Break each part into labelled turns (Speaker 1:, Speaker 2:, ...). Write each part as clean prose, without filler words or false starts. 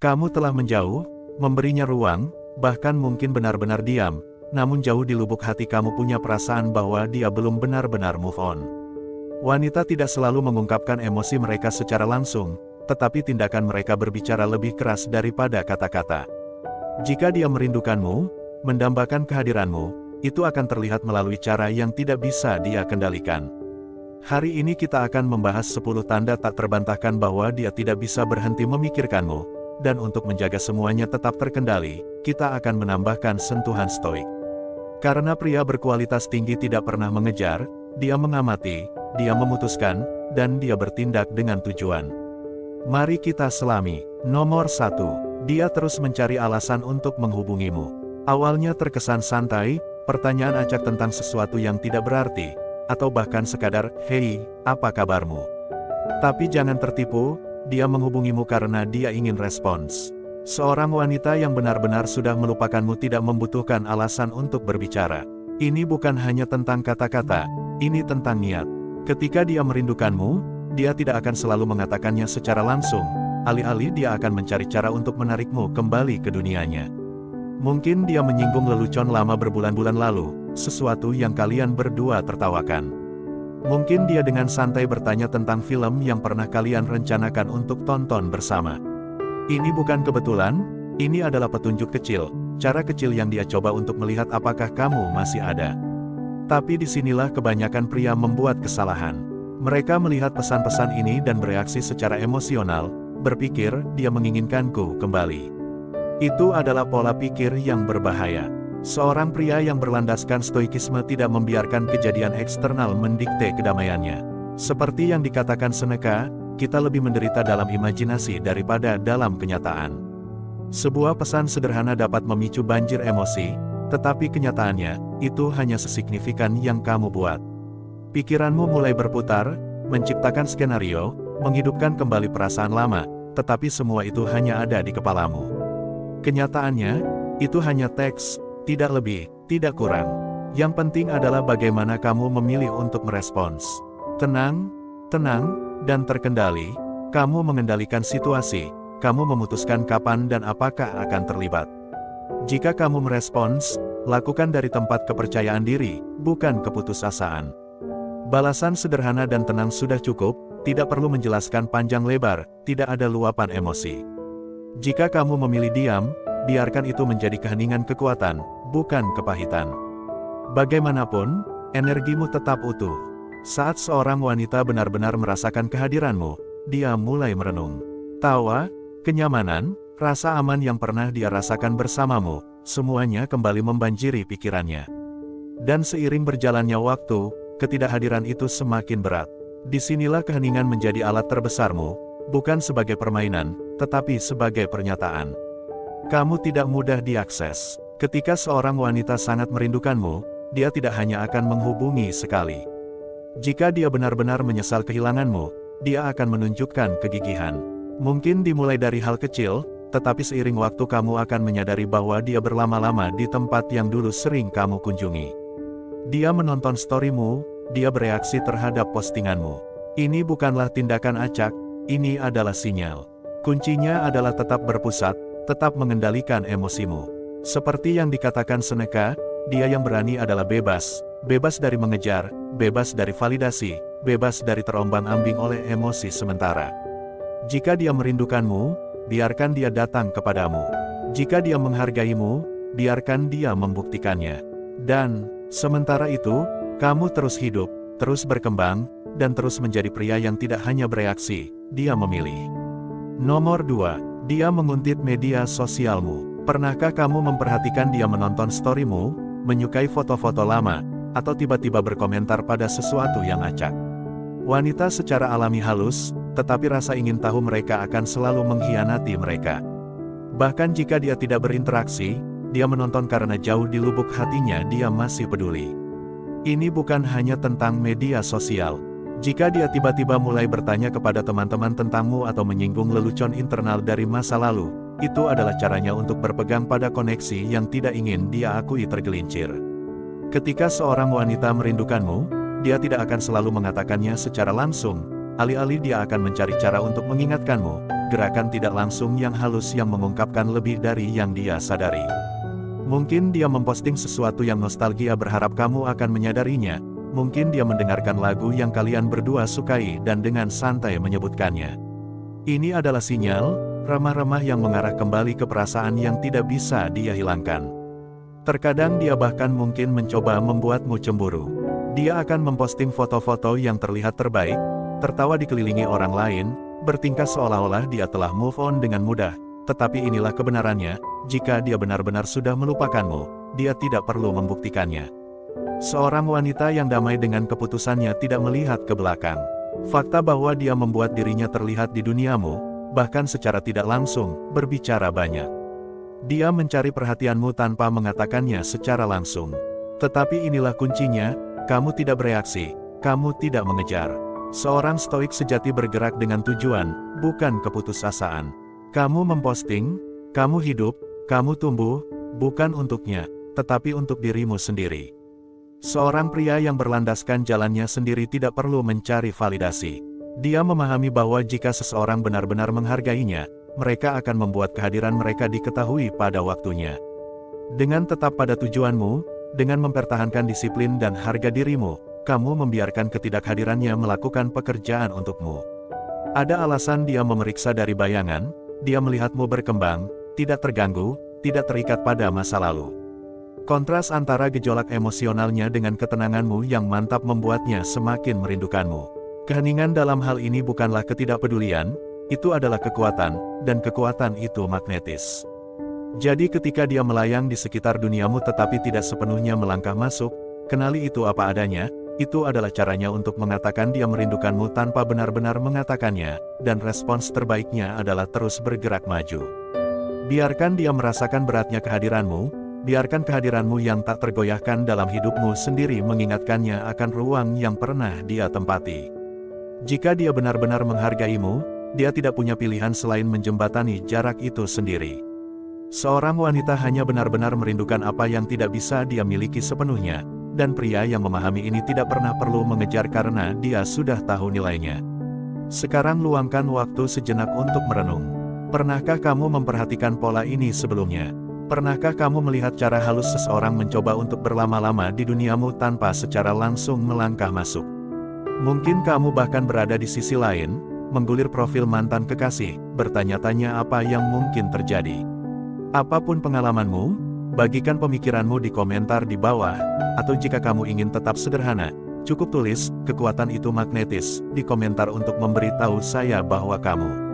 Speaker 1: Kamu telah menjauh, memberinya ruang, bahkan mungkin benar-benar diam, namun jauh di lubuk hati kamu punya perasaan bahwa dia belum benar-benar move on. Wanita tidak selalu mengungkapkan emosi mereka secara langsung, tetapi tindakan mereka berbicara lebih keras daripada kata-kata. Jika dia merindukanmu, mendambakan kehadiranmu, itu akan terlihat melalui cara yang tidak bisa dia kendalikan. Hari ini kita akan membahas 10 tanda tak terbantahkan bahwa dia tidak bisa berhenti memikirkanmu, dan untuk menjaga semuanya tetap terkendali, kita akan menambahkan sentuhan stoik. Karena pria berkualitas tinggi tidak pernah mengejar, dia mengamati, dia memutuskan, dan dia bertindak dengan tujuan. Mari kita selami. Nomor 1. Dia terus mencari alasan untuk menghubungimu. Awalnya terkesan santai, pertanyaan acak tentang sesuatu yang tidak berarti, atau bahkan sekadar, "Hei, apa kabarmu?" Tapi jangan tertipu, dia menghubungimu karena dia ingin respons. Seorang wanita yang benar-benar sudah melupakanmu tidak membutuhkan alasan untuk berbicara. Ini bukan hanya tentang kata-kata, ini tentang niat. Ketika dia merindukanmu, dia tidak akan selalu mengatakannya secara langsung. Alih-alih dia akan mencari cara untuk menarikmu kembali ke dunianya. Mungkin dia menyinggung lelucon lama berbulan-bulan lalu, sesuatu yang kalian berdua tertawakan. Mungkin dia dengan santai bertanya tentang film yang pernah kalian rencanakan untuk tonton bersama. Ini bukan kebetulan, ini adalah petunjuk kecil, cara kecil yang dia coba untuk melihat apakah kamu masih ada. Tapi disinilah kebanyakan pria membuat kesalahan. Mereka melihat pesan-pesan ini dan bereaksi secara emosional, berpikir, dia menginginkanku kembali. Itu adalah pola pikir yang berbahaya. Seorang pria yang berlandaskan stoikisme tidak membiarkan kejadian eksternal mendikte kedamaiannya. Seperti yang dikatakan Seneca, kita lebih menderita dalam imajinasi daripada dalam kenyataan. Sebuah pesan sederhana dapat memicu banjir emosi, tetapi kenyataannya, itu hanya sesignifikan yang kamu buat. Pikiranmu mulai berputar, menciptakan skenario, menghidupkan kembali perasaan lama, tetapi semua itu hanya ada di kepalamu. Kenyataannya, itu hanya teks, tidak lebih, tidak kurang. Yang penting adalah bagaimana kamu memilih untuk merespons. Tenang, dan terkendali, kamu mengendalikan situasi, kamu memutuskan kapan dan apakah akan terlibat. Jika kamu merespons, lakukan dari tempat kepercayaan diri, bukan keputusasaan. Balasan sederhana dan tenang sudah cukup, tidak perlu menjelaskan panjang lebar, tidak ada luapan emosi. Jika kamu memilih diam, biarkan itu menjadi keheningan kekuatan, bukan kepahitan. Bagaimanapun, energimu tetap utuh. Saat seorang wanita benar-benar merasakan kehadiranmu, dia mulai merenung. Tawa, kenyamanan, rasa aman yang pernah dia rasakan bersamamu, semuanya kembali membanjiri pikirannya. Dan seiring berjalannya waktu, ketidakhadiran itu semakin berat. Disinilah keheningan menjadi alat terbesarmu, bukan sebagai permainan, tetapi sebagai pernyataan. Kamu tidak mudah diakses. Ketika seorang wanita sangat merindukanmu, dia tidak hanya akan menghubungi sekali. Jika dia benar-benar menyesal kehilanganmu, dia akan menunjukkan kegigihan. Mungkin dimulai dari hal kecil, tetapi seiring waktu kamu akan menyadari bahwa dia berlama-lama di tempat yang dulu sering kamu kunjungi. Dia menonton storymu, dia bereaksi terhadap postinganmu. Ini bukanlah tindakan acak, ini adalah sinyal. Kuncinya adalah tetap berpusat, tetap mengendalikan emosimu. Seperti yang dikatakan Seneca, dia yang berani adalah bebas, bebas dari mengejar, bebas dari validasi, bebas dari terombang-ambing oleh emosi sementara. Jika dia merindukanmu, biarkan dia datang kepadamu. Jika dia menghargaimu, biarkan dia membuktikannya. Dan, sementara itu, kamu terus hidup, terus berkembang, dan terus menjadi pria yang tidak hanya bereaksi, dia memilih. Nomor 2. Dia menguntit media sosialmu. Pernahkah kamu memperhatikan dia menonton storymu, menyukai foto-foto lama, atau tiba-tiba berkomentar pada sesuatu yang acak? Wanita secara alami halus, tetapi rasa ingin tahu mereka akan selalu mengkhianati mereka. Bahkan jika dia tidak berinteraksi, dia menonton karena jauh di lubuk hatinya dia masih peduli. Ini bukan hanya tentang media sosial. Jika dia tiba-tiba mulai bertanya kepada teman-teman tentangmu atau menyinggung lelucon internal dari masa lalu, itu adalah caranya untuk berpegang pada koneksi yang tidak ingin dia akui tergelincir. Ketika seorang wanita merindukanmu, dia tidak akan selalu mengatakannya secara langsung, alih-alih dia akan mencari cara untuk mengingatkanmu, gerakan tidak langsung yang halus yang mengungkapkan lebih dari yang dia sadari. Mungkin dia memposting sesuatu yang nostalgia berharap kamu akan menyadarinya, mungkin dia mendengarkan lagu yang kalian berdua sukai dan dengan santai menyebutkannya. Ini adalah sinyal, remah-remah yang mengarah kembali ke perasaan yang tidak bisa dia hilangkan. Terkadang dia bahkan mungkin mencoba membuatmu cemburu. Dia akan memposting foto-foto yang terlihat terbaik, tertawa dikelilingi orang lain, bertingkah seolah-olah dia telah move on dengan mudah. Tetapi inilah kebenarannya, jika dia benar-benar sudah melupakanmu, dia tidak perlu membuktikannya. Seorang wanita yang damai dengan keputusannya tidak melihat ke belakang. Fakta bahwa dia membuat dirinya terlihat di duniamu, bahkan secara tidak langsung, berbicara banyak. Dia mencari perhatianmu tanpa mengatakannya secara langsung. Tetapi inilah kuncinya, kamu tidak bereaksi, kamu tidak mengejar. Seorang stoik sejati bergerak dengan tujuan, bukan keputusasaan. Kamu memposting, kamu hidup, kamu tumbuh, bukan untuknya, tetapi untuk dirimu sendiri. Seorang pria yang berlandaskan jalannya sendiri tidak perlu mencari validasi. Dia memahami bahwa jika seseorang benar-benar menghargainya, mereka akan membuat kehadiran mereka diketahui pada waktunya. Dengan tetap pada tujuanmu, dengan mempertahankan disiplin dan harga dirimu, kamu membiarkan ketidakhadirannya melakukan pekerjaan untukmu. Ada alasan dia memeriksa dari bayangan, dia melihatmu berkembang, tidak terganggu, tidak terikat pada masa lalu. Kontras antara gejolak emosionalnya dengan ketenanganmu yang mantap membuatnya semakin merindukanmu. Keheningan dalam hal ini bukanlah ketidakpedulian, itu adalah kekuatan, dan kekuatan itu magnetis. Jadi ketika dia melayang di sekitar duniamu tetapi tidak sepenuhnya melangkah masuk, kenali itu apa adanya, itu adalah caranya untuk mengatakan dia merindukanmu tanpa benar-benar mengatakannya, dan respons terbaiknya adalah terus bergerak maju. Biarkan dia merasakan beratnya kehadiranmu, biarkan kehadiranmu yang tak tergoyahkan dalam hidupmu sendiri mengingatkannya akan ruang yang pernah dia tempati. Jika dia benar-benar menghargaimu, dia tidak punya pilihan selain menjembatani jarak itu sendiri. Seorang wanita hanya benar-benar merindukan apa yang tidak bisa dia miliki sepenuhnya, dan pria yang memahami ini tidak pernah perlu mengejar karena dia sudah tahu nilainya. Sekarang luangkan waktu sejenak untuk merenung. Pernahkah kamu memperhatikan pola ini sebelumnya? Pernahkah kamu melihat cara halus seseorang mencoba untuk berlama-lama di duniamu tanpa secara langsung melangkah masuk? Mungkin kamu bahkan berada di sisi lain, menggulir profil mantan kekasih, bertanya-tanya apa yang mungkin terjadi. Apapun pengalamanmu, bagikan pemikiranmu di komentar di bawah, atau jika kamu ingin tetap sederhana, cukup tulis, kekuatan itu magnetis, di komentar untuk memberitahu saya bahwa kamu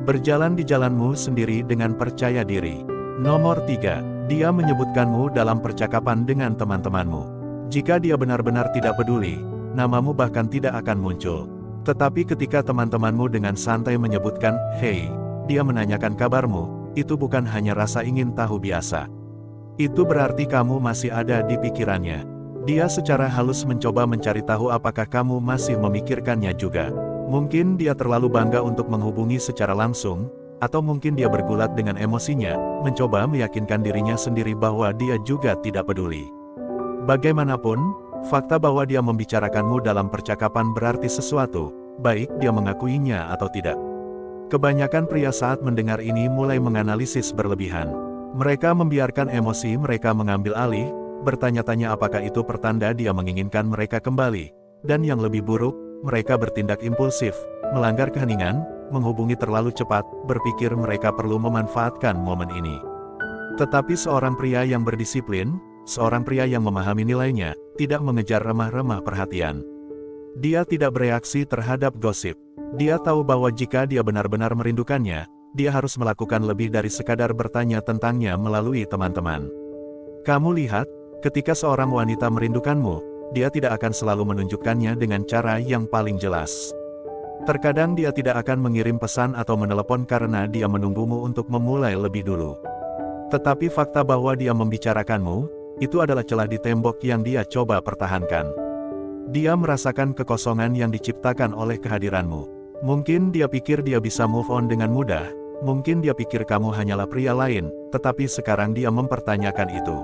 Speaker 1: berjalan di jalanmu sendiri dengan percaya diri. Nomor 3, dia menyebutkanmu dalam percakapan dengan teman-temanmu. Jika dia benar-benar tidak peduli, namamu bahkan tidak akan muncul. Tetapi ketika teman-temanmu dengan santai menyebutkan, "Hey," dia menanyakan kabarmu, itu bukan hanya rasa ingin tahu biasa. Itu berarti kamu masih ada di pikirannya. Dia secara halus mencoba mencari tahu apakah kamu masih memikirkannya juga. Mungkin dia terlalu bangga untuk menghubungi secara langsung, atau mungkin dia bergulat dengan emosinya, mencoba meyakinkan dirinya sendiri bahwa dia juga tidak peduli. Bagaimanapun, fakta bahwa dia membicarakanmu dalam percakapan berarti sesuatu, baik dia mengakuinya atau tidak. Kebanyakan pria saat mendengar ini mulai menganalisis berlebihan. Mereka membiarkan emosi mereka mengambil alih, bertanya-tanya apakah itu pertanda dia menginginkan mereka kembali, dan yang lebih buruk, mereka bertindak impulsif, melanggar keheningan, menghubungi terlalu cepat, berpikir mereka perlu memanfaatkan momen ini. Tetapi seorang pria yang berdisiplin, seorang pria yang memahami nilainya, tidak mengejar remah-remah perhatian. Dia tidak bereaksi terhadap gosip. Dia tahu bahwa jika dia benar-benar merindukannya, dia harus melakukan lebih dari sekadar bertanya tentangnya melalui teman-teman. Kamu lihat, ketika seorang wanita merindukanmu, dia tidak akan selalu menunjukkannya dengan cara yang paling jelas. Terkadang dia tidak akan mengirim pesan atau menelepon karena dia menunggumu untuk memulai lebih dulu. Tetapi fakta bahwa dia membicarakanmu, itu adalah celah di tembok yang dia coba pertahankan. Dia merasakan kekosongan yang diciptakan oleh kehadiranmu. Mungkin dia pikir dia bisa move on dengan mudah, mungkin dia pikir kamu hanyalah pria lain, tetapi sekarang dia mempertanyakan itu.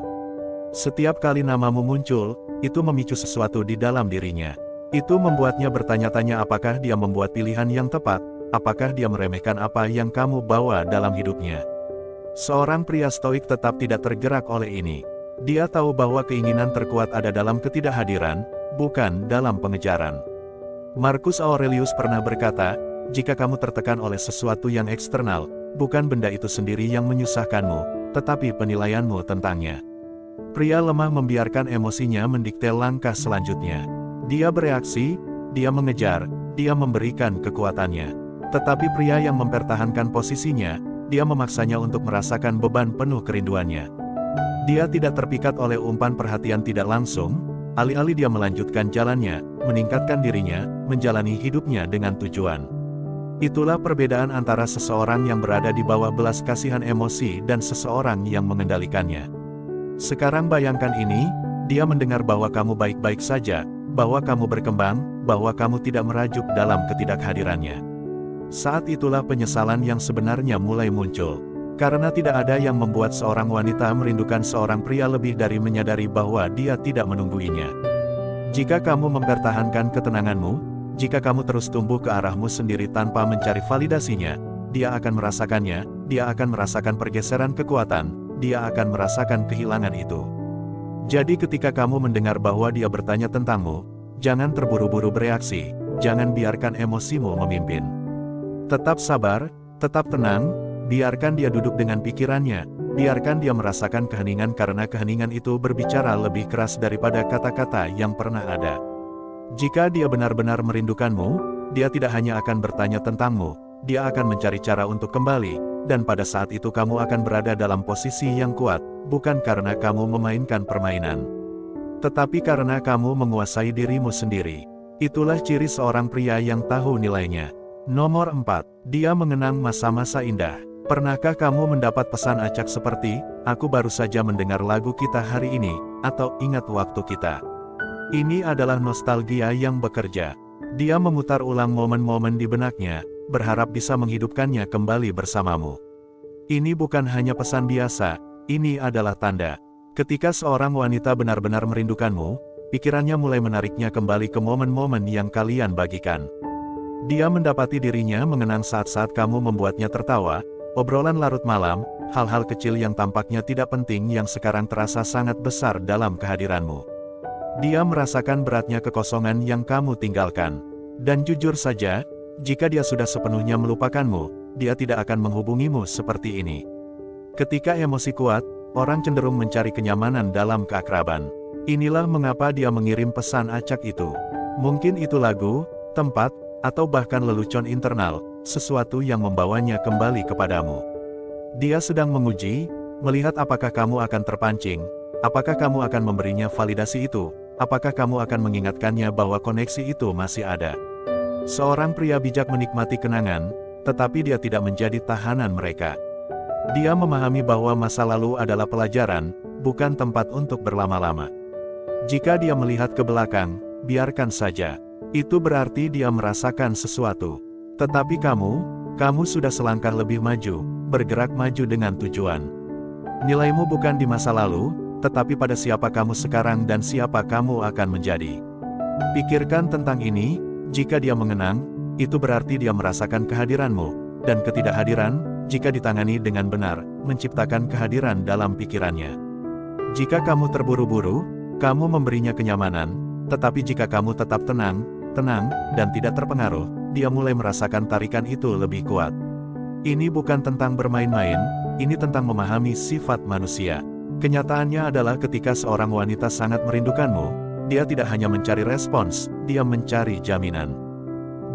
Speaker 1: Setiap kali namamu muncul, itu memicu sesuatu di dalam dirinya. Itu membuatnya bertanya-tanya apakah dia membuat pilihan yang tepat, apakah dia meremehkan apa yang kamu bawa dalam hidupnya? Seorang pria stoik tetap tidak tergerak oleh ini. Dia tahu bahwa keinginan terkuat ada dalam ketidakhadiran, bukan dalam pengejaran. Marcus Aurelius pernah berkata, jika kamu tertekan oleh sesuatu yang eksternal, bukan benda itu sendiri yang menyusahkanmu, tetapi penilaianmu tentangnya. Pria lemah membiarkan emosinya mendikte langkah selanjutnya. Dia bereaksi, dia mengejar, dia memberikan kekuatannya. Tetapi pria yang mempertahankan posisinya, dia memaksanya untuk merasakan beban penuh kerinduannya. Dia tidak terpikat oleh umpan perhatian tidak langsung, alih-alih dia melanjutkan jalannya, meningkatkan dirinya, menjalani hidupnya dengan tujuan. Itulah perbedaan antara seseorang yang berada di bawah belas kasihan emosi dan seseorang yang mengendalikannya. Sekarang bayangkan ini, dia mendengar bahwa kamu baik-baik saja, bahwa kamu berkembang, bahwa kamu tidak merajuk dalam ketidakhadirannya. Saat itulah penyesalan yang sebenarnya mulai muncul. Karena tidak ada yang membuat seorang wanita merindukan seorang pria lebih dari menyadari bahwa dia tidak menungguinya. Jika kamu mempertahankan ketenanganmu, jika kamu terus tumbuh ke arahmu sendiri tanpa mencari validasinya, dia akan merasakannya, dia akan merasakan pergeseran kekuatan, dia akan merasakan kehilangan itu. Jadi ketika kamu mendengar bahwa dia bertanya tentangmu, jangan terburu-buru bereaksi, jangan biarkan emosimu memimpin. Tetap sabar, tetap tenang, biarkan dia duduk dengan pikirannya, biarkan dia merasakan keheningan karena keheningan itu berbicara lebih keras daripada kata-kata yang pernah ada. Jika dia benar-benar merindukanmu, dia tidak hanya akan bertanya tentangmu, dia akan mencari cara untuk kembali, dan pada saat itu kamu akan berada dalam posisi yang kuat, bukan karena kamu memainkan permainan, tetapi karena kamu menguasai dirimu sendiri. Itulah ciri seorang pria yang tahu nilainya. Nomor 4. Dia mengenang masa-masa indah. Pernahkah kamu mendapat pesan acak seperti, aku baru saja mendengar lagu kita hari ini, atau ingat waktu kita? Ini adalah nostalgia yang bekerja. Dia memutar ulang momen-momen di benaknya, berharap bisa menghidupkannya kembali bersamamu. Ini bukan hanya pesan biasa, ini adalah tanda. Ketika seorang wanita benar-benar merindukanmu, pikirannya mulai menariknya kembali ke momen-momen yang kalian bagikan. Dia mendapati dirinya mengenang saat-saat kamu membuatnya tertawa, obrolan larut malam, hal-hal kecil yang tampaknya tidak penting yang sekarang terasa sangat besar dalam kehadiranmu. Dia merasakan beratnya kekosongan yang kamu tinggalkan. Dan jujur saja, jika dia sudah sepenuhnya melupakanmu, dia tidak akan menghubungimu seperti ini. Ketika emosi kuat, orang cenderung mencari kenyamanan dalam keakraban. Inilah mengapa dia mengirim pesan acak itu. Mungkin itu lagu, tempat, atau bahkan lelucon internal, sesuatu yang membawanya kembali kepadamu. Dia sedang menguji, melihat apakah kamu akan terpancing, apakah kamu akan memberinya validasi itu, apakah kamu akan mengingatkannya bahwa koneksi itu masih ada. Seorang pria bijak menikmati kenangan, tetapi dia tidak menjadi tahanan mereka. Dia memahami bahwa masa lalu adalah pelajaran, bukan tempat untuk berlama-lama. Jika dia melihat ke belakang, biarkan saja. Itu berarti dia merasakan sesuatu. Tetapi kamu sudah selangkah lebih maju, bergerak maju dengan tujuan. Nilaimu bukan di masa lalu, tetapi pada siapa kamu sekarang dan siapa kamu akan menjadi. Pikirkan tentang ini, jika dia mengenang, itu berarti dia merasakan kehadiranmu, dan ketidakhadiran, jika ditangani dengan benar, menciptakan kehadiran dalam pikirannya. Jika kamu terburu-buru, kamu memberinya kenyamanan, tetapi jika kamu tetap tenang, dan tidak terpengaruh, dia mulai merasakan tarikan itu lebih kuat. Ini bukan tentang bermain-main, ini tentang memahami sifat manusia. Kenyataannya adalah ketika seorang wanita sangat merindukanmu, dia tidak hanya mencari respons, dia mencari jaminan.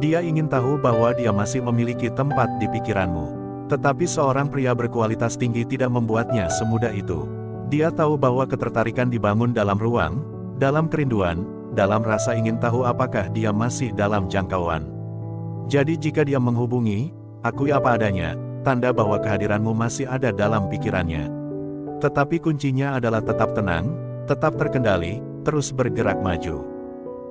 Speaker 1: Dia ingin tahu bahwa dia masih memiliki tempat di pikiranmu. Tetapi seorang pria berkualitas tinggi tidak membuatnya semudah itu. Dia tahu bahwa ketertarikan dibangun dalam ruang, dalam kerinduan, dalam rasa ingin tahu apakah dia masih dalam jangkauan. Jadi jika dia menghubungi, akui apa adanya, tanda bahwa kehadiranmu masih ada dalam pikirannya. Tetapi kuncinya adalah tetap tenang, tetap terkendali, terus bergerak maju.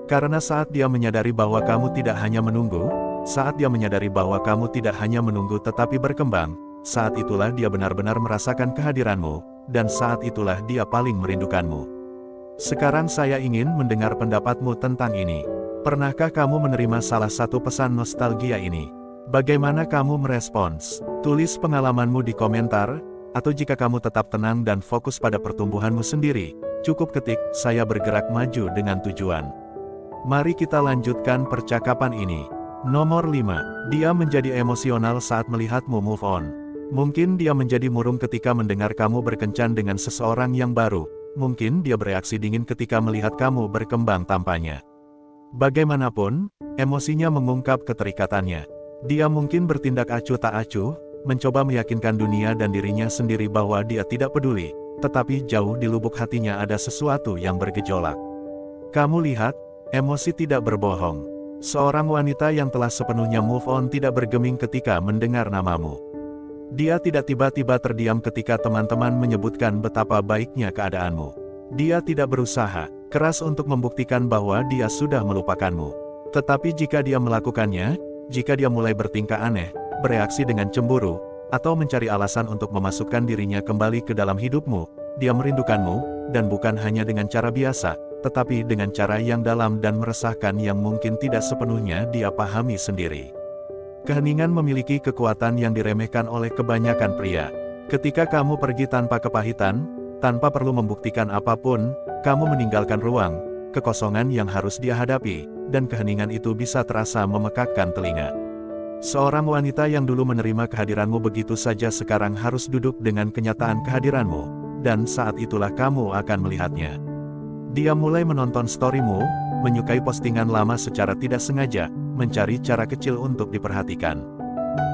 Speaker 1: Karena saat dia menyadari bahwa kamu tidak hanya menunggu, saat dia menyadari bahwa kamu tidak hanya menunggu tetapi berkembang, saat itulah dia benar-benar merasakan kehadiranmu, dan saat itulah dia paling merindukanmu. Sekarang saya ingin mendengar pendapatmu tentang ini. Pernahkah kamu menerima salah satu pesan nostalgia ini? Bagaimana kamu merespons? Tulis pengalamanmu di komentar, atau jika kamu tetap tenang dan fokus pada pertumbuhanmu sendiri, cukup ketik, "Saya bergerak maju dengan tujuan." Mari kita lanjutkan percakapan ini. Nomor 5. Dia menjadi emosional saat melihatmu move on. Mungkin dia menjadi murung ketika mendengar kamu berkencan dengan seseorang yang baru. Mungkin dia bereaksi dingin ketika melihat kamu berkembang tanpanya. Bagaimanapun, emosinya mengungkap keterikatannya. Dia mungkin bertindak acuh tak acuh, mencoba meyakinkan dunia dan dirinya sendiri bahwa dia tidak peduli, tetapi jauh di lubuk hatinya ada sesuatu yang bergejolak. Kamu lihat, emosi tidak berbohong. Seorang wanita yang telah sepenuhnya move on tidak bergeming ketika mendengar namamu. Dia tidak tiba-tiba terdiam ketika teman-teman menyebutkan betapa baiknya keadaanmu. Dia tidak berusaha keras untuk membuktikan bahwa dia sudah melupakanmu. Tetapi jika dia melakukannya, jika dia mulai bertingkah aneh, bereaksi dengan cemburu, atau mencari alasan untuk memasukkan dirinya kembali ke dalam hidupmu, dia merindukanmu, dan bukan hanya dengan cara biasa, tetapi dengan cara yang dalam dan meresahkan yang mungkin tidak sepenuhnya dia pahami sendiri. Keheningan memiliki kekuatan yang diremehkan oleh kebanyakan pria. Ketika kamu pergi tanpa kepahitan, tanpa perlu membuktikan apapun, kamu meninggalkan ruang, kekosongan yang harus dia hadapi, dan keheningan itu bisa terasa memekakkan telinga. Seorang wanita yang dulu menerima kehadiranmu begitu saja sekarang harus duduk dengan kenyataan kehadiranmu, dan saat itulah kamu akan melihatnya. Dia mulai menonton storymu, menyukai postingan lama secara tidak sengaja, mencari cara kecil untuk diperhatikan.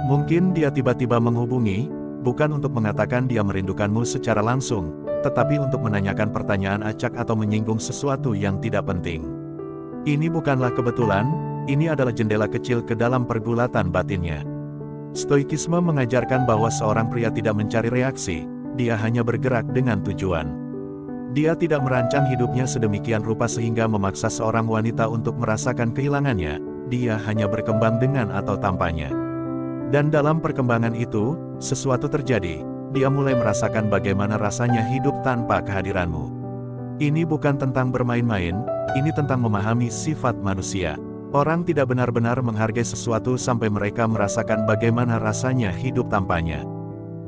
Speaker 1: Mungkin dia tiba-tiba menghubungi, bukan untuk mengatakan dia merindukanmu secara langsung, tetapi untuk menanyakan pertanyaan acak atau menyinggung sesuatu yang tidak penting. Ini bukanlah kebetulan, ini adalah jendela kecil ke dalam pergulatan batinnya. Stoikisme mengajarkan bahwa seorang pria tidak mencari reaksi, dia hanya bergerak dengan tujuan. Dia tidak merancang hidupnya sedemikian rupa sehingga memaksa seorang wanita untuk merasakan kehilangannya, dia hanya berkembang dengan atau tanpanya. Dan dalam perkembangan itu, sesuatu terjadi, dia mulai merasakan bagaimana rasanya hidup tanpa kehadiranmu. Ini bukan tentang bermain-main, ini tentang memahami sifat manusia. Orang tidak benar-benar menghargai sesuatu sampai mereka merasakan bagaimana rasanya hidup tanpanya.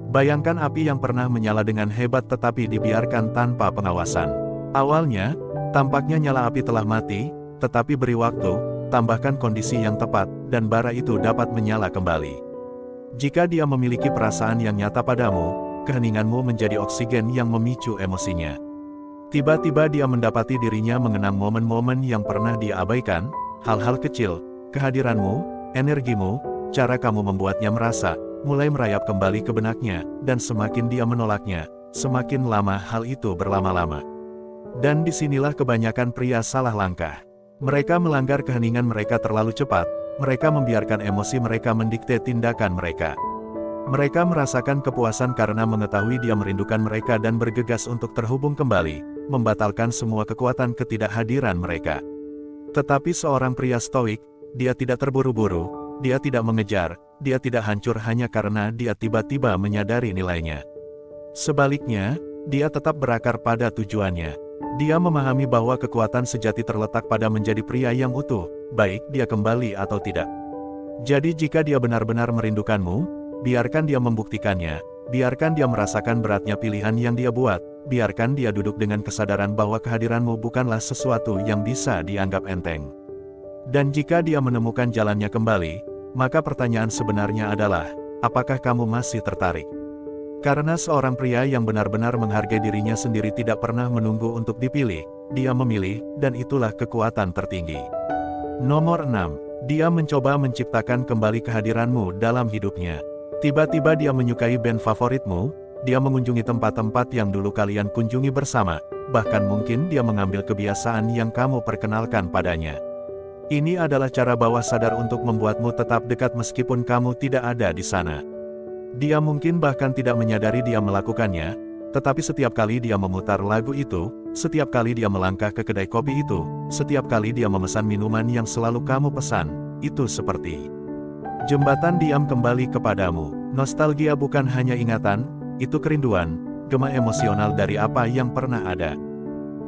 Speaker 1: Bayangkan api yang pernah menyala dengan hebat tetapi dibiarkan tanpa pengawasan. Awalnya, tampaknya nyala api telah mati, tetapi beri waktu, tambahkan kondisi yang tepat, dan bara itu dapat menyala kembali. Jika dia memiliki perasaan yang nyata padamu, keheninganmu menjadi oksigen yang memicu emosinya. Tiba-tiba dia mendapati dirinya mengenang momen-momen yang pernah dia abaikan, hal-hal kecil, kehadiranmu, energimu, cara kamu membuatnya merasa, mulai merayap kembali ke benaknya, dan semakin dia menolaknya, semakin lama hal itu berlama-lama. Dan disinilah kebanyakan pria salah langkah. Mereka melanggar keheningan mereka terlalu cepat, mereka membiarkan emosi mereka mendikte tindakan mereka. Mereka merasakan kepuasan karena mengetahui dia merindukan mereka dan bergegas untuk terhubung kembali, membatalkan semua kekuatan ketidakhadiran mereka. Tetapi seorang pria stoik, dia tidak terburu-buru, dia tidak mengejar, dia tidak hancur hanya karena dia tiba-tiba menyadari nilainya. Sebaliknya, dia tetap berakar pada tujuannya. Dia memahami bahwa kekuatan sejati terletak pada menjadi pria yang utuh, baik dia kembali atau tidak. Jadi jika dia benar-benar merindukanmu, biarkan dia membuktikannya, biarkan dia merasakan beratnya pilihan yang dia buat, biarkan dia duduk dengan kesadaran bahwa kehadiranmu bukanlah sesuatu yang bisa dianggap enteng. Dan jika dia menemukan jalannya kembali, maka pertanyaan sebenarnya adalah, apakah kamu masih tertarik? Karena seorang pria yang benar-benar menghargai dirinya sendiri tidak pernah menunggu untuk dipilih, dia memilih, dan itulah kekuatan tertinggi. Nomor 6. Dia mencoba menciptakan kembali kehadiranmu dalam hidupnya. Tiba-tiba dia menyukai band favoritmu, dia mengunjungi tempat-tempat yang dulu kalian kunjungi bersama, bahkan mungkin dia mengambil kebiasaan yang kamu perkenalkan padanya. Ini adalah cara bawah sadar untuk membuatmu tetap dekat meskipun kamu tidak ada di sana. Dia mungkin bahkan tidak menyadari dia melakukannya, tetapi setiap kali dia memutar lagu itu, setiap kali dia melangkah ke kedai kopi itu, setiap kali dia memesan minuman yang selalu kamu pesan, itu seperti jembatan diam kembali kepadamu. Nostalgia bukan hanya ingatan, itu kerinduan, gema emosional dari apa yang pernah ada.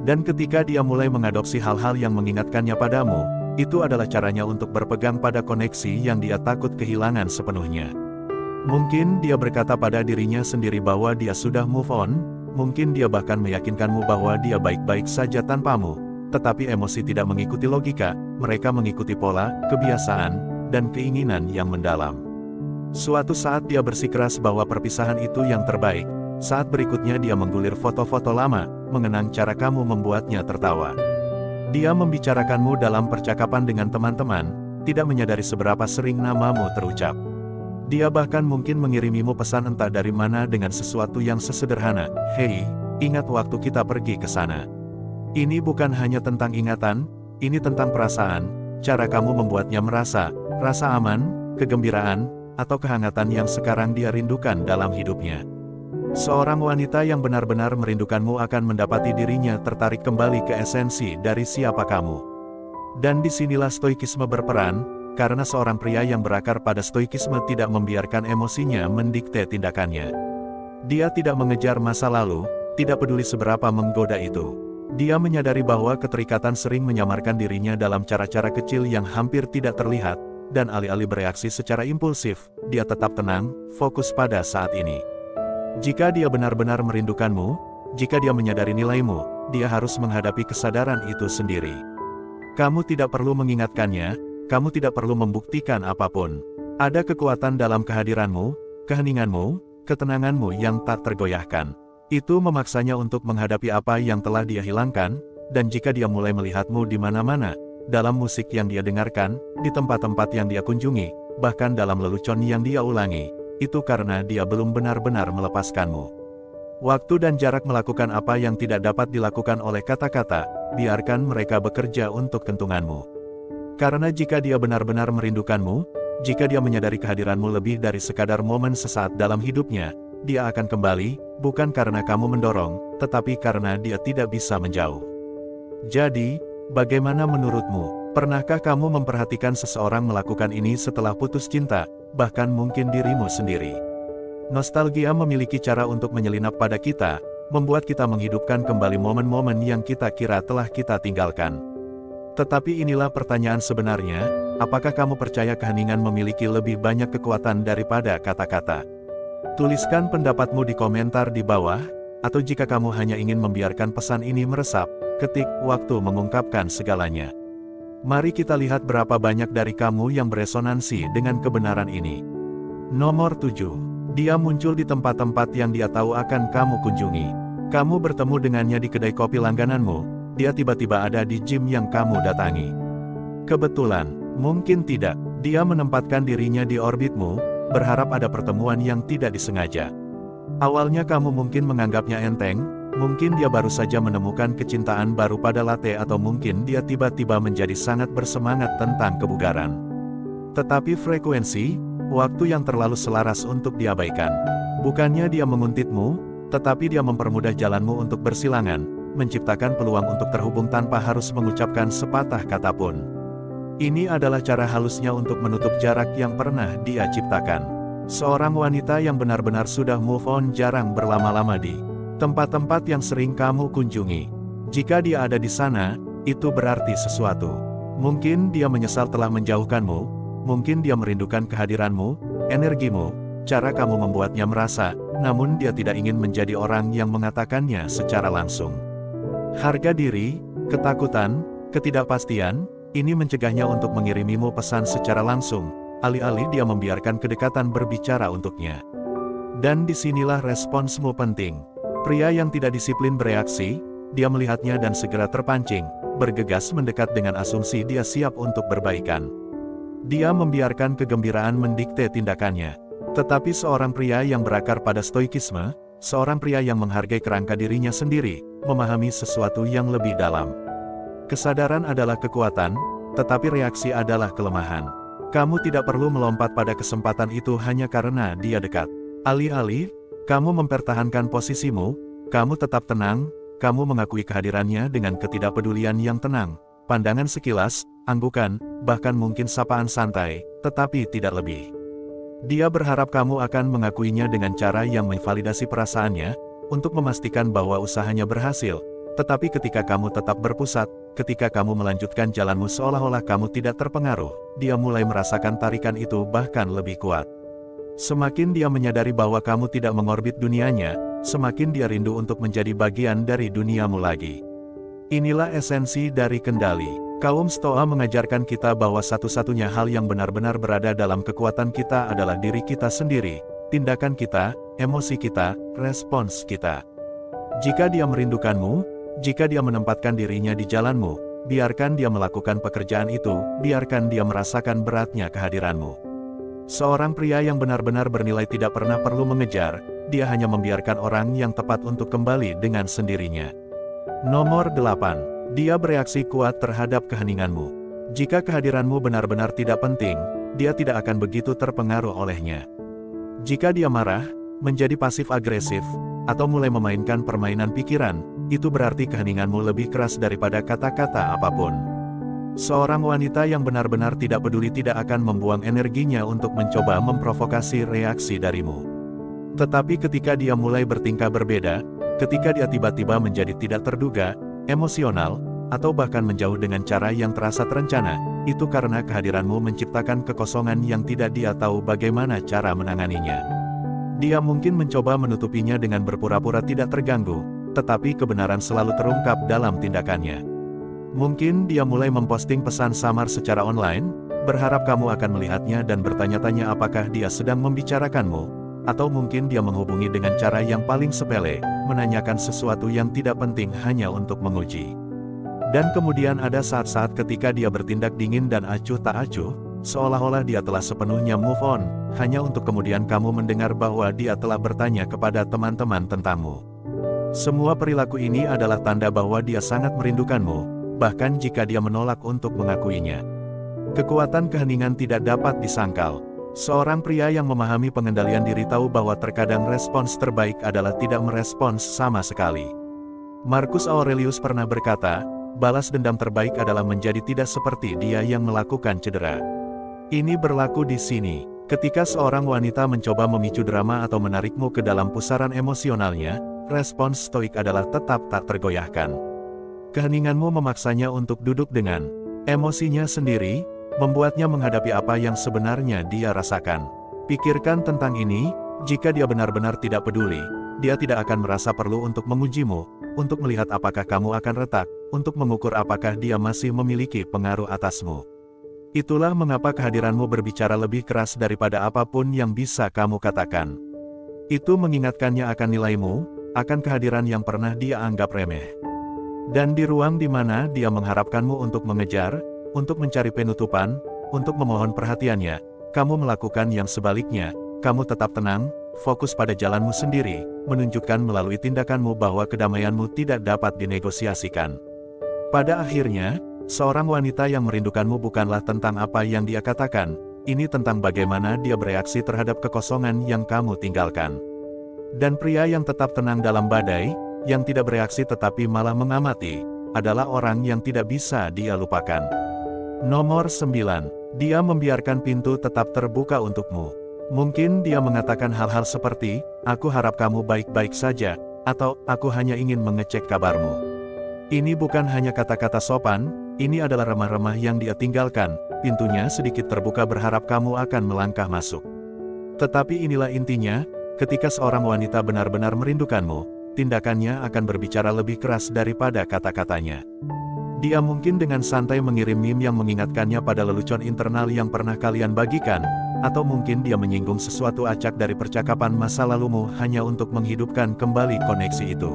Speaker 1: Dan ketika dia mulai mengadopsi hal-hal yang mengingatkannya padamu, Itu adalah caranya untuk berpegang pada koneksi yang dia takut kehilangan sepenuhnya. Mungkin dia berkata pada dirinya sendiri bahwa dia sudah move on, mungkin dia bahkan meyakinkanmu bahwa dia baik-baik saja tanpamu, tetapi emosi tidak mengikuti logika, mereka mengikuti pola, kebiasaan, dan keinginan yang mendalam. Suatu saat dia bersikeras bahwa perpisahan itu yang terbaik, saat berikutnya dia menggulir foto-foto lama, mengenang cara kamu membuatnya tertawa. Dia membicarakanmu dalam percakapan dengan teman-teman, tidak menyadari seberapa sering namamu terucap. Dia bahkan mungkin mengirimimu pesan entah dari mana dengan sesuatu yang sesederhana, "Hei, ingat waktu kita pergi ke sana." Ini bukan hanya tentang ingatan, ini tentang perasaan, cara kamu membuatnya merasa, rasa aman, kegembiraan, atau kehangatan yang sekarang dia rindukan dalam hidupnya. Seorang wanita yang benar-benar merindukanmu akan mendapati dirinya tertarik kembali ke esensi dari siapa kamu. Dan disinilah stoikisme berperan, karena seorang pria yang berakar pada stoikisme tidak membiarkan emosinya mendikte tindakannya. Dia tidak mengejar masa lalu, tidak peduli seberapa menggoda itu. Dia menyadari bahwa keterikatan sering menyamarkan dirinya dalam cara-cara kecil yang hampir tidak terlihat, dan alih-alih bereaksi secara impulsif, dia tetap tenang, fokus pada saat ini. Jika dia benar-benar merindukanmu, jika dia menyadari nilaimu, dia harus menghadapi kesadaran itu sendiri. Kamu tidak perlu mengingatkannya, kamu tidak perlu membuktikan apapun. Ada kekuatan dalam kehadiranmu, keheninganmu, ketenanganmu yang tak tergoyahkan. Itu memaksanya untuk menghadapi apa yang telah dia hilangkan, dan jika dia mulai melihatmu di mana-mana, dalam musik yang dia dengarkan, di tempat-tempat yang dia kunjungi, bahkan dalam lelucon yang dia ulangi, itu karena dia belum benar-benar melepaskanmu. Waktu dan jarak melakukan apa yang tidak dapat dilakukan oleh kata-kata, biarkan mereka bekerja untuk kentunganmu. Karena jika dia benar-benar merindukanmu, jika dia menyadari kehadiranmu lebih dari sekadar momen sesaat dalam hidupnya, dia akan kembali, bukan karena kamu mendorong, tetapi karena dia tidak bisa menjauh. Jadi, bagaimana menurutmu? Pernahkah kamu memperhatikan seseorang melakukan ini setelah putus cinta, bahkan mungkin dirimu sendiri? Nostalgia memiliki cara untuk menyelinap pada kita, membuat kita menghidupkan kembali momen-momen yang kita kira telah kita tinggalkan. Tetapi inilah pertanyaan sebenarnya, apakah kamu percaya keheningan memiliki lebih banyak kekuatan daripada kata-kata? Tuliskan pendapatmu di komentar di bawah, atau jika kamu hanya ingin membiarkan pesan ini meresap, ketik "waktu mengungkapkan segalanya". Mari kita lihat berapa banyak dari kamu yang beresonansi dengan kebenaran ini. Nomor 7. Dia muncul di tempat-tempat yang dia tahu akan kamu kunjungi. Kamu bertemu dengannya di kedai kopi langgananmu, dia tiba-tiba ada di gym yang kamu datangi. Kebetulan, mungkin tidak, dia menempatkan dirinya di orbitmu, berharap ada pertemuan yang tidak disengaja. Awalnya kamu mungkin menganggapnya enteng, mungkin dia baru saja menemukan kecintaan baru pada latte atau mungkin dia tiba-tiba menjadi sangat bersemangat tentang kebugaran. Tetapi frekuensi, waktu yang terlalu selaras untuk diabaikan. Bukannya dia menguntitmu, tetapi dia mempermudah jalanmu untuk bersilangan, menciptakan peluang untuk terhubung tanpa harus mengucapkan sepatah kata pun. Ini adalah cara halusnya untuk menutup jarak yang pernah dia ciptakan. Seorang wanita yang benar-benar sudah move on jarang berlama-lama di tempat-tempat yang sering kamu kunjungi. Jika dia ada di sana, itu berarti sesuatu. Mungkin dia menyesal telah menjauhkanmu, mungkin dia merindukan kehadiranmu, energimu, cara kamu membuatnya merasa, namun dia tidak ingin menjadi orang yang mengatakannya secara langsung. Harga diri, ketakutan, ketidakpastian, ini mencegahnya untuk mengirimimu pesan secara langsung, alih-alih dia membiarkan kedekatan berbicara untuknya. Dan disinilah responsmu penting. Pria yang tidak disiplin bereaksi, dia melihatnya dan segera terpancing, bergegas mendekat dengan asumsi dia siap untuk berbaikan. Dia membiarkan kegembiraan mendikte tindakannya. Tetapi seorang pria yang berakar pada stoikisme, seorang pria yang menghargai kerangka dirinya sendiri, memahami sesuatu yang lebih dalam. Kesadaran adalah kekuatan, tetapi reaksi adalah kelemahan. Kamu tidak perlu melompat pada kesempatan itu hanya karena dia dekat. Alih-alih, kamu mempertahankan posisimu, kamu tetap tenang, kamu mengakui kehadirannya dengan ketidakpedulian yang tenang, pandangan sekilas, anggukan, bahkan mungkin sapaan santai, tetapi tidak lebih. Dia berharap kamu akan mengakuinya dengan cara yang memvalidasi perasaannya, untuk memastikan bahwa usahanya berhasil, tetapi ketika kamu tetap berpusat ketika kamu melanjutkan jalanmu seolah-olah kamu tidak terpengaruh, dia mulai merasakan tarikan itu bahkan lebih kuat. Semakin dia menyadari bahwa kamu tidak mengorbit dunianya, semakin dia rindu untuk menjadi bagian dari duniamu lagi. Inilah esensi dari kendali. Kaum Stoa mengajarkan kita bahwa satu-satunya hal yang benar-benar berada dalam kekuatan kita adalah diri kita sendiri, tindakan kita, emosi kita, respons kita. Jika dia merindukanmu, jika dia menempatkan dirinya di jalanmu, biarkan dia melakukan pekerjaan itu, biarkan dia merasakan beratnya kehadiranmu. Seorang pria yang benar-benar bernilai tidak pernah perlu mengejar, dia hanya membiarkan orang yang tepat untuk kembali dengan sendirinya. Nomor 8. Dia bereaksi kuat terhadap keheninganmu. Jika kehadiranmu benar-benar tidak penting, dia tidak akan begitu terpengaruh olehnya. Jika dia marah, menjadi pasif-agresif, atau mulai memainkan permainan pikiran, itu berarti keheninganmu lebih keras daripada kata-kata apapun. Seorang wanita yang benar-benar tidak peduli tidak akan membuang energinya untuk mencoba memprovokasi reaksi darimu. Tetapi ketika dia mulai bertingkah berbeda, ketika dia tiba-tiba menjadi tidak terduga, emosional, atau bahkan menjauh dengan cara yang terasa terencana, itu karena kehadiranmu menciptakan kekosongan yang tidak dia tahu bagaimana cara menanganinya. Dia mungkin mencoba menutupinya dengan berpura-pura tidak terganggu, tetapi kebenaran selalu terungkap dalam tindakannya. Mungkin dia mulai memposting pesan samar secara online, berharap kamu akan melihatnya dan bertanya-tanya apakah dia sedang membicarakanmu, atau mungkin dia menghubungi dengan cara yang paling sepele, menanyakan sesuatu yang tidak penting hanya untuk menguji. Dan kemudian ada saat-saat ketika dia bertindak dingin dan acuh tak acuh, seolah-olah dia telah sepenuhnya move on, hanya untuk kemudian kamu mendengar bahwa dia telah bertanya kepada teman-teman tentangmu. Semua perilaku ini adalah tanda bahwa dia sangat merindukanmu, bahkan jika dia menolak untuk mengakuinya. Kekuatan keheningan tidak dapat disangkal. Seorang pria yang memahami pengendalian diri tahu bahwa terkadang respons terbaik adalah tidak merespons sama sekali. Marcus Aurelius pernah berkata, balas dendam terbaik adalah menjadi tidak seperti dia yang melakukan cedera. Ini berlaku di sini. Ketika seorang wanita mencoba memicu drama atau menarikmu ke dalam pusaran emosionalnya, respons stoik adalah tetap tak tergoyahkan. Keheninganmu memaksanya untuk duduk dengan emosinya sendiri, membuatnya menghadapi apa yang sebenarnya dia rasakan. Pikirkan tentang ini, jika dia benar-benar tidak peduli, dia tidak akan merasa perlu untuk mengujimu, untuk melihat apakah kamu akan retak, untuk mengukur apakah dia masih memiliki pengaruh atasmu. Itulah mengapa kehadiranmu berbicara lebih keras daripada apapun yang bisa kamu katakan. Itu mengingatkannya akan nilaimu, akan kehadiran yang pernah dia anggap remeh. Dan di ruang di mana dia mengharapkanmu untuk mengejar, untuk mencari penutupan, untuk memohon perhatiannya, kamu melakukan yang sebaliknya, kamu tetap tenang, fokus pada jalanmu sendiri, menunjukkan melalui tindakanmu bahwa kedamaianmu tidak dapat dinegosiasikan. Pada akhirnya, seorang wanita yang merindukanmu bukanlah tentang apa yang dia katakan, ini tentang bagaimana dia bereaksi terhadap kekosongan yang kamu tinggalkan. Dan pria yang tetap tenang dalam badai, yang tidak bereaksi tetapi malah mengamati, adalah orang yang tidak bisa dia lupakan. Nomor 9. Dia membiarkan pintu tetap terbuka untukmu. Mungkin dia mengatakan hal-hal seperti, aku harap kamu baik-baik saja, atau aku hanya ingin mengecek kabarmu. Ini bukan hanya kata-kata sopan, ini adalah remah-remah yang dia tinggalkan, pintunya sedikit terbuka berharap kamu akan melangkah masuk. Tetapi inilah intinya, ketika seorang wanita benar-benar merindukanmu, tindakannya akan berbicara lebih keras daripada kata-katanya. Dia mungkin dengan santai mengirim meme yang mengingatkannya pada lelucon internal yang pernah kalian bagikan, atau mungkin dia menyinggung sesuatu acak dari percakapan masa lalumu hanya untuk menghidupkan kembali koneksi itu.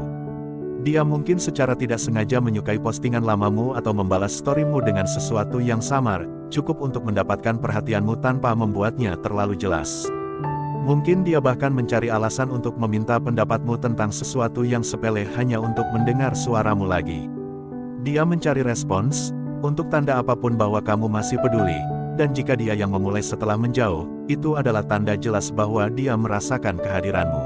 Speaker 1: Dia mungkin secara tidak sengaja menyukai postingan lamamu atau membalas storymu dengan sesuatu yang samar, cukup untuk mendapatkan perhatianmu tanpa membuatnya terlalu jelas. Mungkin dia bahkan mencari alasan untuk meminta pendapatmu tentang sesuatu yang sepele hanya untuk mendengar suaramu lagi. Dia mencari respons, untuk tanda apapun bahwa kamu masih peduli, dan jika dia yang memulai setelah menjauh, itu adalah tanda jelas bahwa dia merasakan kehadiranmu.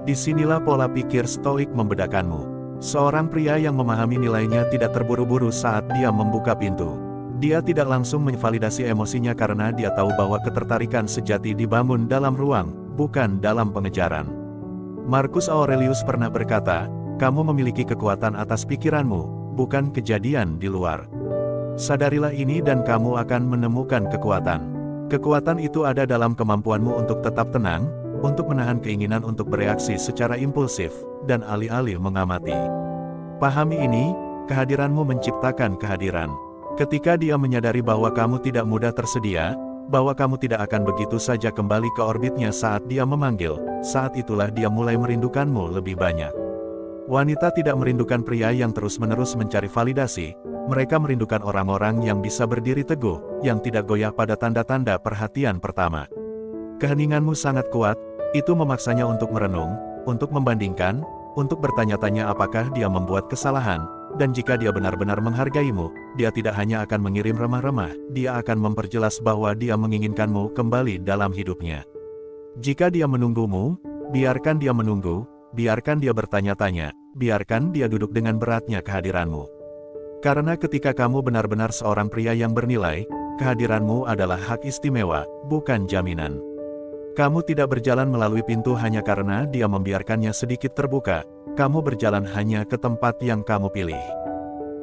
Speaker 1: Disinilah pola pikir stoik membedakanmu. Seorang pria yang memahami nilainya tidak terburu-buru saat dia membuka pintu. Dia tidak langsung menvalidasi emosinya karena dia tahu bahwa ketertarikan sejati dibangun dalam ruang, bukan dalam pengejaran. Marcus Aurelius pernah berkata, kamu memiliki kekuatan atas pikiranmu, bukan kejadian di luar. Sadarilah ini dan kamu akan menemukan kekuatan. Kekuatan itu ada dalam kemampuanmu untuk tetap tenang, untuk menahan keinginan untuk bereaksi secara impulsif, dan alih-alih mengamati. Pahami ini, kehadiranmu menciptakan kehadiran. Ketika dia menyadari bahwa kamu tidak mudah tersedia, bahwa kamu tidak akan begitu saja kembali ke orbitnya saat dia memanggil, saat itulah dia mulai merindukanmu lebih banyak. Wanita tidak merindukan pria yang terus-menerus mencari validasi, mereka merindukan orang-orang yang bisa berdiri teguh, yang tidak goyah pada tanda-tanda perhatian pertama. Keheninganmu sangat kuat, itu memaksanya untuk merenung, untuk membandingkan, untuk bertanya-tanya apakah dia membuat kesalahan, dan jika dia benar-benar menghargaimu, dia tidak hanya akan mengirim remah-remah, dia akan memperjelas bahwa dia menginginkanmu kembali dalam hidupnya. Jika dia menunggumu, biarkan dia menunggu, biarkan dia bertanya-tanya, biarkan dia duduk dengan beratnya kehadiranmu. Karena ketika kamu benar-benar seorang pria yang bernilai, kehadiranmu adalah hak istimewa, bukan jaminan. Kamu tidak berjalan melalui pintu hanya karena dia membiarkannya sedikit terbuka, kamu berjalan hanya ke tempat yang kamu pilih.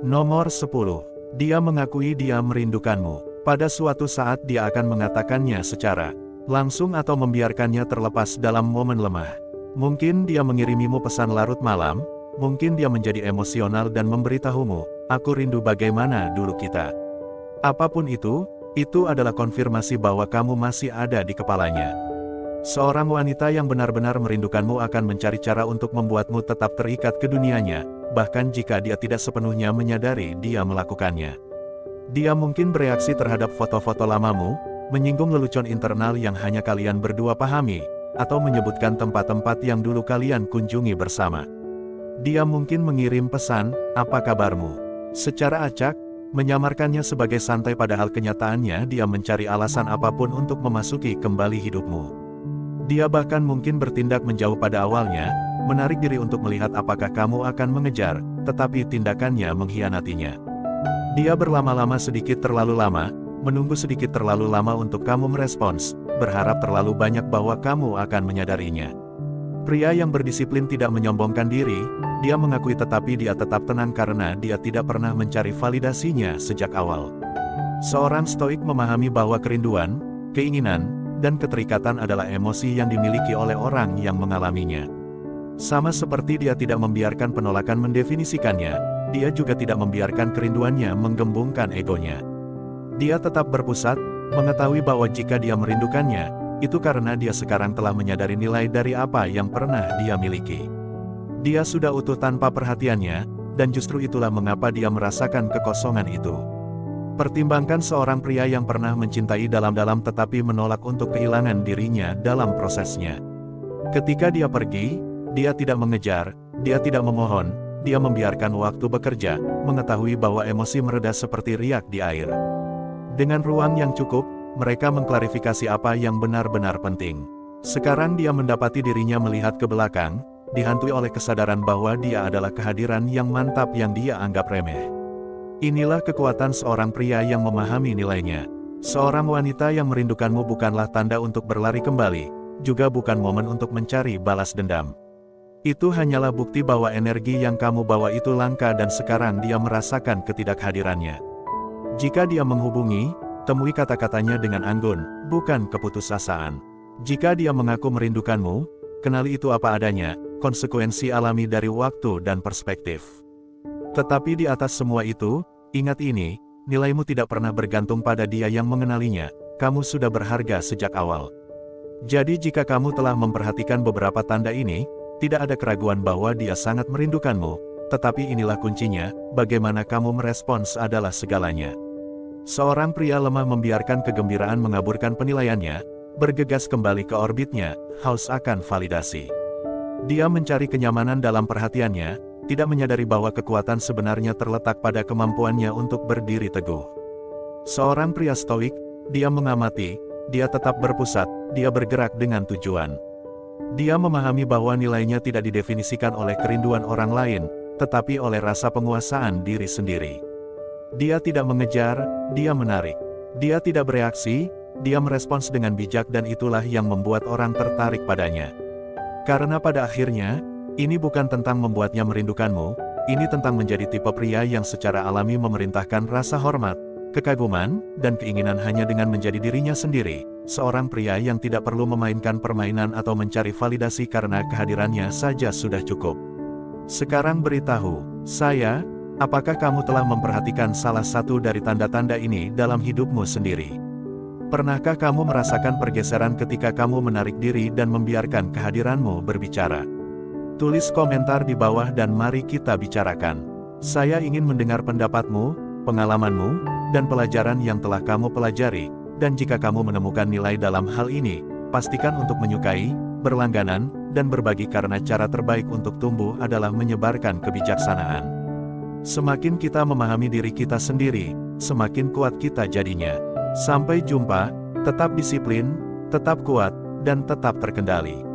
Speaker 1: Nomor 10. Dia mengakui dia merindukanmu. Pada suatu saat dia akan mengatakannya secara langsung atau membiarkannya terlepas dalam momen lemah. Mungkin dia mengirimimu pesan larut malam, mungkin dia menjadi emosional dan memberitahumu, aku rindu bagaimana dulu kita. Apapun itu adalah konfirmasi bahwa kamu masih ada di kepalanya. Seorang wanita yang benar-benar merindukanmu akan mencari cara untuk membuatmu tetap terikat ke dunianya, bahkan jika dia tidak sepenuhnya menyadari dia melakukannya. Dia mungkin bereaksi terhadap foto-foto lamamu, menyinggung lelucon internal yang hanya kalian berdua pahami, atau menyebutkan tempat-tempat yang dulu kalian kunjungi bersama. Dia mungkin mengirim pesan, apa kabarmu? Secara acak, menyamarkannya sebagai santai padahal kenyataannya dia mencari alasan apapun untuk memasuki kembali hidupmu. Dia bahkan mungkin bertindak menjauh pada awalnya, menarik diri untuk melihat apakah kamu akan mengejar, tetapi tindakannya mengkhianatinya. Dia berlama-lama sedikit terlalu lama, menunggu sedikit terlalu lama untuk kamu merespons, berharap terlalu banyak bahwa kamu akan menyadarinya. Pria yang berdisiplin tidak menyombongkan diri, dia mengakui tetapi dia tetap tenang karena dia tidak pernah mencari validasinya sejak awal. Seorang stoik memahami bahwa kerinduan, keinginan, dan keterikatan adalah emosi yang dimiliki oleh orang yang mengalaminya. Sama seperti dia tidak membiarkan penolakan mendefinisikannya, dia juga tidak membiarkan kerinduannya menggembungkan egonya. Dia tetap berpusat, mengetahui bahwa jika dia merindukannya, itu karena dia sekarang telah menyadari nilai dari apa yang pernah dia miliki. Dia sudah utuh tanpa perhatiannya, dan justru itulah mengapa dia merasakan kekosongan itu. Pertimbangkan seorang pria yang pernah mencintai dalam-dalam tetapi menolak untuk kehilangan dirinya dalam prosesnya. Ketika dia pergi, dia tidak mengejar, dia tidak memohon, dia membiarkan waktu bekerja, mengetahui bahwa emosi mereda seperti riak di air. Dengan ruang yang cukup, mereka mengklarifikasi apa yang benar-benar penting. Sekarang dia mendapati dirinya melihat ke belakang, dihantui oleh kesadaran bahwa dia adalah kehadiran yang mantap yang dia anggap remeh. Inilah kekuatan seorang pria yang memahami nilainya. Seorang wanita yang merindukanmu bukanlah tanda untuk berlari kembali, juga bukan momen untuk mencari balas dendam. Itu hanyalah bukti bahwa energi yang kamu bawa itu langka dan sekarang dia merasakan ketidakhadirannya. Jika dia menghubungi, temui kata-katanya dengan anggun, bukan keputusasaan. Jika dia mengaku merindukanmu, kenali itu apa adanya, konsekuensi alami dari waktu dan perspektif. Tetapi di atas semua itu, ingat ini, nilaimu tidak pernah bergantung pada dia yang mengenalinya, kamu sudah berharga sejak awal. Jadi jika kamu telah memperhatikan beberapa tanda ini, tidak ada keraguan bahwa dia sangat merindukanmu, tetapi inilah kuncinya, bagaimana kamu merespons adalah segalanya. Seorang pria lemah membiarkan kegembiraan mengaburkan penilaiannya, bergegas kembali ke orbitnya, haus akan validasi. Dia mencari kenyamanan dalam perhatiannya, tidak menyadari bahwa kekuatan sebenarnya terletak pada kemampuannya untuk berdiri teguh. Seorang pria stoik, dia mengamati, dia tetap berpusat, dia bergerak dengan tujuan. Dia memahami bahwa nilainya tidak didefinisikan oleh kerinduan orang lain, tetapi oleh rasa penguasaan diri sendiri. Dia tidak mengejar, dia menarik. Dia tidak bereaksi, dia merespons dengan bijak dan itulah yang membuat orang tertarik padanya. Karena pada akhirnya, ini bukan tentang membuatnya merindukanmu, Ini tentang menjadi tipe pria yang secara alami memerintahkan rasa hormat, kekaguman, dan keinginan hanya dengan menjadi dirinya sendiri. Seorang pria yang tidak perlu memainkan permainan atau mencari validasi karena kehadirannya saja sudah cukup. Sekarang beritahu, saya, apakah kamu telah memperhatikan salah satu dari tanda-tanda ini dalam hidupmu sendiri? Pernahkah kamu merasakan pergeseran ketika kamu menarik diri dan membiarkan kehadiranmu berbicara? Tulis komentar di bawah dan mari kita bicarakan. Saya ingin mendengar pendapatmu, pengalamanmu, dan pelajaran yang telah kamu pelajari, dan jika kamu menemukan nilai dalam hal ini, pastikan untuk menyukai, berlangganan, dan berbagi karena cara terbaik untuk tumbuh adalah menyebarkan kebijaksanaan. Semakin kita memahami diri kita sendiri, semakin kuat kita jadinya. Sampai jumpa, tetap disiplin, tetap kuat, dan tetap terkendali.